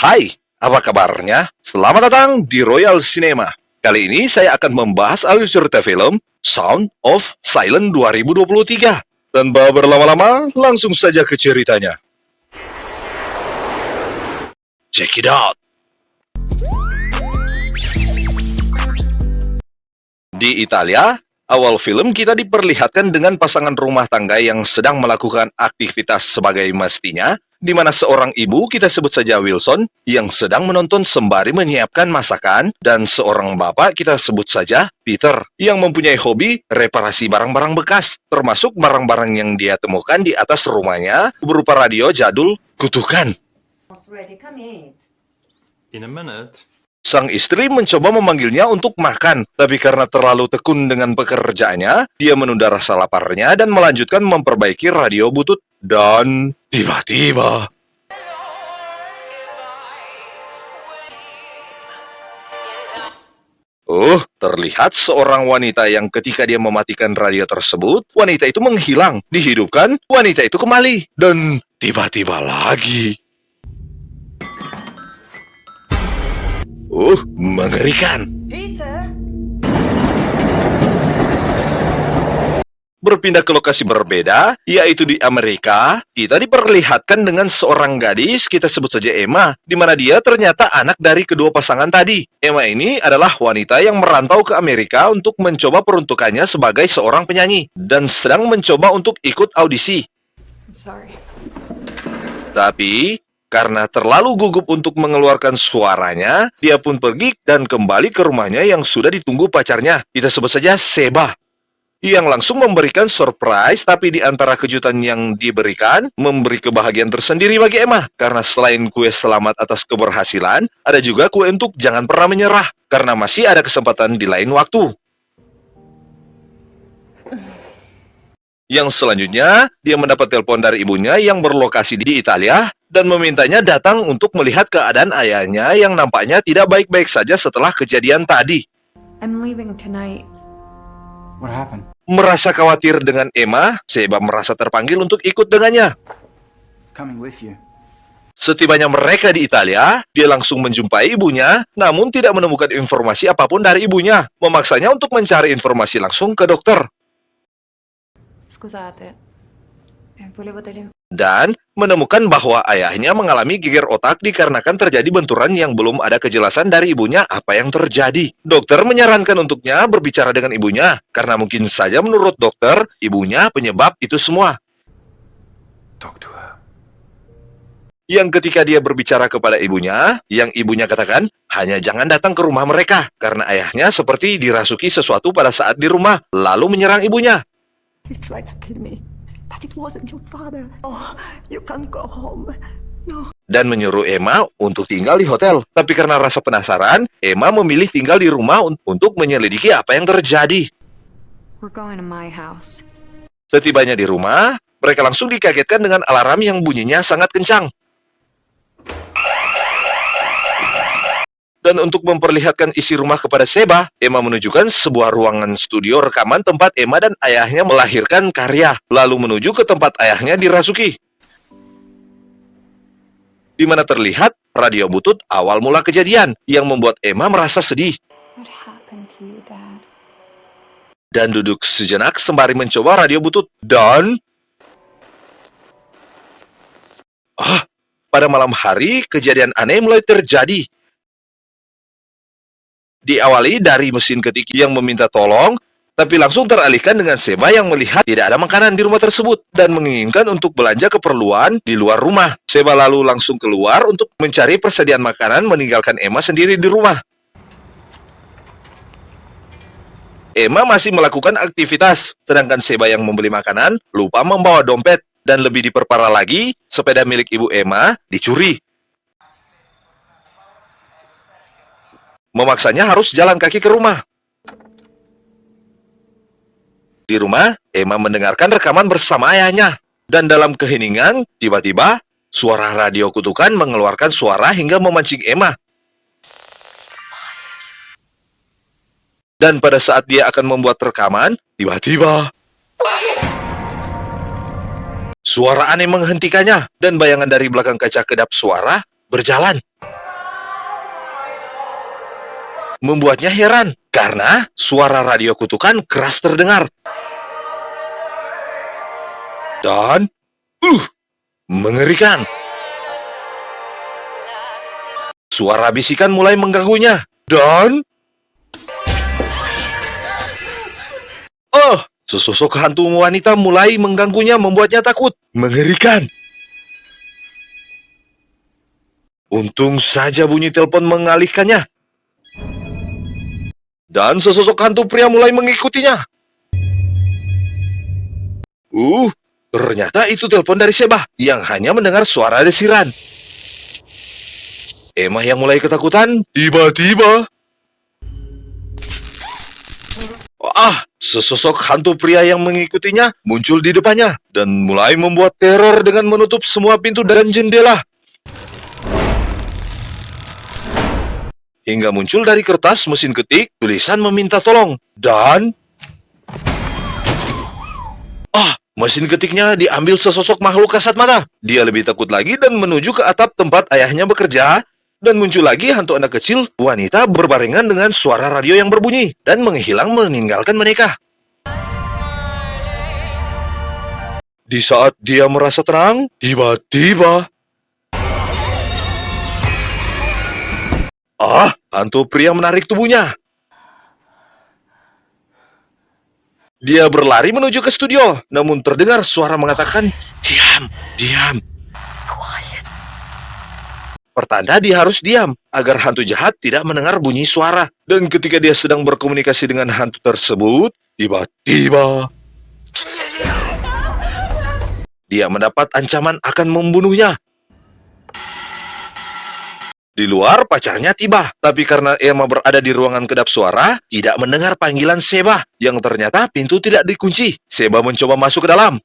Hai, apa kabarnya? Selamat datang di Royal Cinema. Kali ini saya akan membahas alur cerita film Sound of Silence 2023. Tanpa berlama-lama, langsung saja ke ceritanya. Check it out! Di Italia, awal film kita diperlihatkan dengan pasangan rumah tangga yang sedang melakukan aktivitas sebagai mestinya, di mana seorang ibu, kita sebut saja Wilson, yang sedang menonton sembari menyiapkan masakan, dan seorang bapak, kita sebut saja Peter, yang mempunyai hobi reparasi barang-barang bekas, termasuk barang-barang yang dia temukan di atas rumahnya, berupa radio jadul kutukan. Ready, come eat. In a minute. Sang istri mencoba memanggilnya untuk makan, tapi karena terlalu tekun dengan pekerjaannya, dia menunda rasa laparnya dan melanjutkan memperbaiki radio butut. Dan tiba-tiba... terlihat seorang wanita yang ketika dia mematikan radio tersebut, wanita itu menghilang, dihidupkan, wanita itu kembali, dan tiba-tiba lagi... mengerikan. Peter? Berpindah ke lokasi berbeda, yaitu di Amerika, kita diperlihatkan dengan seorang gadis, kita sebut saja Emma, di mana dia ternyata anak dari kedua pasangan tadi. Emma ini adalah wanita yang merantau ke Amerika untuk mencoba peruntukannya sebagai seorang penyanyi, dan sedang mencoba untuk ikut audisi. I'm sorry. Tapi, karena terlalu gugup untuk mengeluarkan suaranya, dia pun pergi dan kembali ke rumahnya yang sudah ditunggu pacarnya. Kita sebut saja Seba, yang langsung memberikan surprise, tapi di antara kejutan yang diberikan, memberi kebahagiaan tersendiri bagi Emma. Karena selain kue selamat atas keberhasilan, ada juga kue untuk jangan pernah menyerah, karena masih ada kesempatan di lain waktu. Yang selanjutnya, dia mendapat telepon dari ibunya yang berlokasi di Italia, dan memintanya datang untuk melihat keadaan ayahnya yang nampaknya tidak baik-baik saja setelah kejadian tadi. I'm leaving tonight. What happened? Merasa khawatir dengan Emma, Seba merasa terpanggil untuk ikut dengannya. Coming with you. Setibanya mereka di Italia, dia langsung menjumpai ibunya, namun tidak menemukan informasi apapun dari ibunya, memaksanya untuk mencari informasi langsung ke dokter. Scusate. Volevo delle... Dan menemukan bahwa ayahnya mengalami geger otak dikarenakan terjadi benturan yang belum ada kejelasan dari ibunya apa yang terjadi. Dokter menyarankan untuknya berbicara dengan ibunya, karena mungkin saja menurut dokter, ibunya penyebab itu semua. Talk to her. Yang ketika dia berbicara kepada ibunya, yang ibunya katakan, hanya jangan datang ke rumah mereka, karena ayahnya seperti dirasuki sesuatu pada saat di rumah, lalu menyerang ibunya. He tried to kill me, but it wasn't your father. Oh, you can't go home. No. Dan menyuruh Emma untuk tinggal di hotel. Tapi karena rasa penasaran, Emma memilih tinggal di rumah untuk menyelidiki apa yang terjadi. We're going to my house. Setibanya di rumah, mereka langsung dikagetkan dengan alarm yang bunyinya sangat kencang. Dan untuk memperlihatkan isi rumah kepada Seba, Emma menunjukkan sebuah ruangan studio rekaman tempat Emma dan ayahnya melahirkan karya, lalu menuju ke tempat ayahnya dirasuki. Di mana terlihat radio butut awal mula kejadian, yang membuat Emma merasa sedih. What happened to you, Dad? Dan duduk sejenak sembari mencoba radio butut. Dan... pada malam hari, kejadian aneh mulai terjadi. Diawali dari mesin ketik yang meminta tolong, tapi langsung teralihkan dengan Seba yang melihat tidak ada makanan di rumah tersebut dan menginginkan untuk belanja keperluan di luar rumah. Seba lalu langsung keluar untuk mencari persediaan makanan, meninggalkan Emma sendiri di rumah. Emma masih melakukan aktivitas, sedangkan Seba yang membeli makanan lupa membawa dompet, dan lebih diperparah lagi, sepeda milik ibu Emma dicuri. Memaksanya harus jalan kaki ke rumah. Di rumah, Emma mendengarkan rekaman bersama ayahnya. Dan dalam keheningan, tiba-tiba, suara radio kutukan mengeluarkan suara hingga memancing Emma. Dan pada saat dia akan membuat rekaman, tiba-tiba... suara aneh menghentikannya, dan bayangan dari belakang kaca kedap suara berjalan. membuatnya heran karena suara radio kutukan keras terdengar. Dan mengerikan. Suara bisikan mulai mengganggunya. Dan sesosok hantu wanita mulai mengganggunya, membuatnya takut. Mengerikan. Untung saja bunyi telepon mengalihkannya. Dan sesosok hantu pria mulai mengikutinya. Ternyata itu telepon dari Sheba yang hanya mendengar suara desiran. Emma yang mulai ketakutan, tiba-tiba sesosok hantu pria yang mengikutinya muncul di depannya dan mulai membuat teror dengan menutup semua pintu dan jendela. Hingga muncul dari kertas mesin ketik tulisan meminta tolong. Dan mesin ketiknya diambil sesosok makhluk kasat mata. Dia lebih takut lagi dan menuju ke atap tempat ayahnya bekerja. Dan muncul lagi hantu anak kecil wanita berbarengan dengan suara radio yang berbunyi dan menghilang meninggalkan mereka. Di saat dia merasa tenang, tiba-tiba hantu pria menarik tubuhnya. Dia berlari menuju ke studio, namun terdengar suara mengatakan, "Diam, diam." Pertanda dia harus diam, agar hantu jahat tidak mendengar bunyi suara. Dan ketika dia sedang berkomunikasi dengan hantu tersebut, tiba-tiba dia mendapat ancaman akan membunuhnya. Di luar, pacarnya tiba. Tapi karena Emma berada di ruangan kedap suara, tidak mendengar panggilan Sheba, yang ternyata pintu tidak dikunci. Sheba mencoba masuk ke dalam.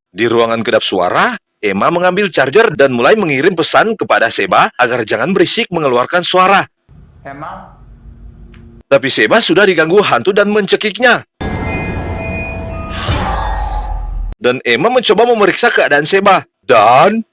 Di ruangan kedap suara, Emma mengambil charger dan mulai mengirim pesan kepada Sheba agar jangan berisik mengeluarkan suara. Emma? Tapi Sheba sudah diganggu hantu dan mencekiknya. Dan Emma mencoba memeriksa keadaan Sheba. Dan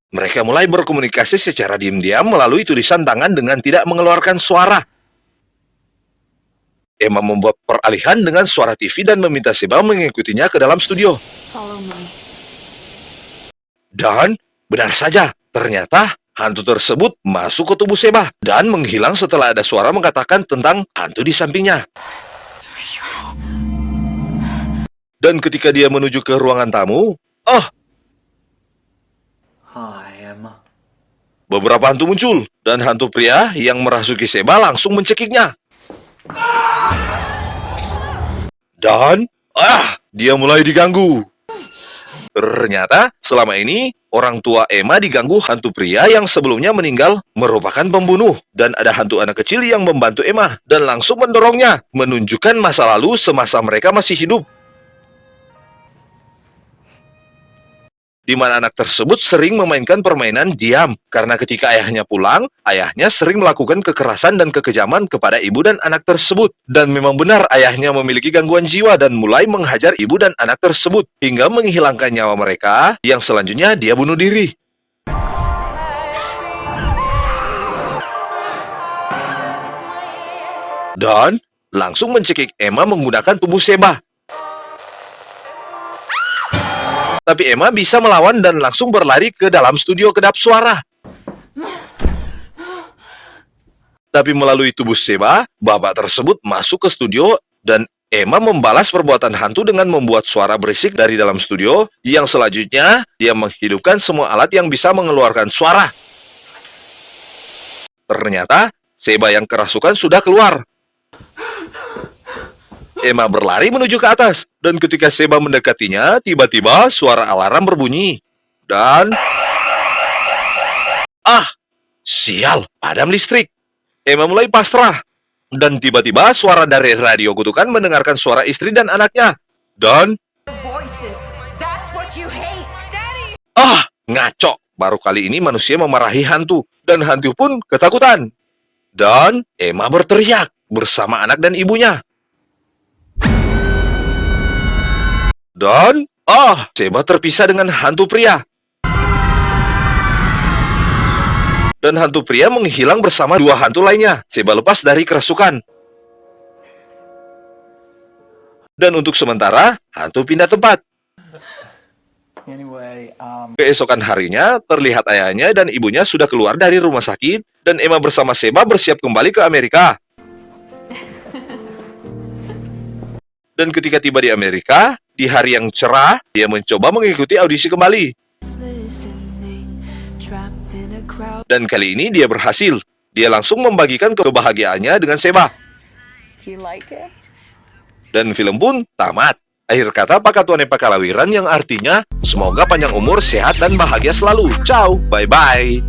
mereka mulai berkomunikasi secara diam-diam melalui tulisan tangan dengan tidak mengeluarkan suara. Emma membuat peralihan dengan suara TV dan meminta Sheba mengikutinya ke dalam studio. Follow me. Dan benar saja, ternyata hantu tersebut masuk ke tubuh Sheba dan menghilang setelah ada suara mengatakan tentang hantu di sampingnya. Dan ketika dia menuju ke ruangan tamu, Hi, Emma. beberapa hantu muncul, dan hantu pria yang merasuki Sheba langsung mencekiknya. Dan, dia mulai diganggu. Ternyata, selama ini, orang tua Emma diganggu hantu pria yang sebelumnya meninggal merupakan pembunuh. Dan ada hantu anak kecil yang membantu Emma, dan langsung mendorongnya, menunjukkan masa lalu semasa mereka masih hidup. Di mana anak tersebut sering memainkan permainan diam, karena ketika ayahnya pulang, ayahnya sering melakukan kekerasan dan kekejaman kepada ibu dan anak tersebut. Dan memang benar ayahnya memiliki gangguan jiwa dan mulai menghajar ibu dan anak tersebut, hingga menghilangkan nyawa mereka, yang selanjutnya dia bunuh diri. Dan langsung mencekik Emma menggunakan tubuh Sheba. Tapi Emma bisa melawan dan langsung berlari ke dalam studio kedap suara. Tapi melalui tubuh Sheba, bapak tersebut masuk ke studio dan Emma membalas perbuatan hantu dengan membuat suara berisik dari dalam studio, yang selanjutnya dia menghidupkan semua alat yang bisa mengeluarkan suara. Ternyata, Sheba yang kerasukan sudah keluar. Emma berlari menuju ke atas, dan ketika Sheba mendekatinya, tiba-tiba suara alarm berbunyi. Dan sial, padam listrik. Emma mulai pasrah, dan tiba-tiba suara dari radio kutukan mendengarkan suara istri dan anaknya. Dan Voices. That's what you hate. Daddy. ngaco. Baru kali ini manusia memarahi hantu, dan hantu pun ketakutan. Dan Emma berteriak bersama anak dan ibunya. Dan Sheba terpisah dengan hantu pria. Dan hantu pria menghilang bersama dua hantu lainnya. Seba lepas dari kerasukan. Dan untuk sementara, hantu pindah tempat. Anyway, Keesokan harinya, terlihat ayahnya dan ibunya sudah keluar dari rumah sakit, dan Emma bersama Seba bersiap kembali ke Amerika. Dan ketika tiba di Amerika, di hari yang cerah, dia mencoba mengikuti audisi kembali. Dan kali ini dia berhasil. Dia langsung membagikan kebahagiaannya dengan Seba. Do you like it? Dan film pun tamat. Akhir kata Pakatuane Pakalawiran yang artinya semoga panjang umur, sehat, dan bahagia selalu. Ciao, bye-bye.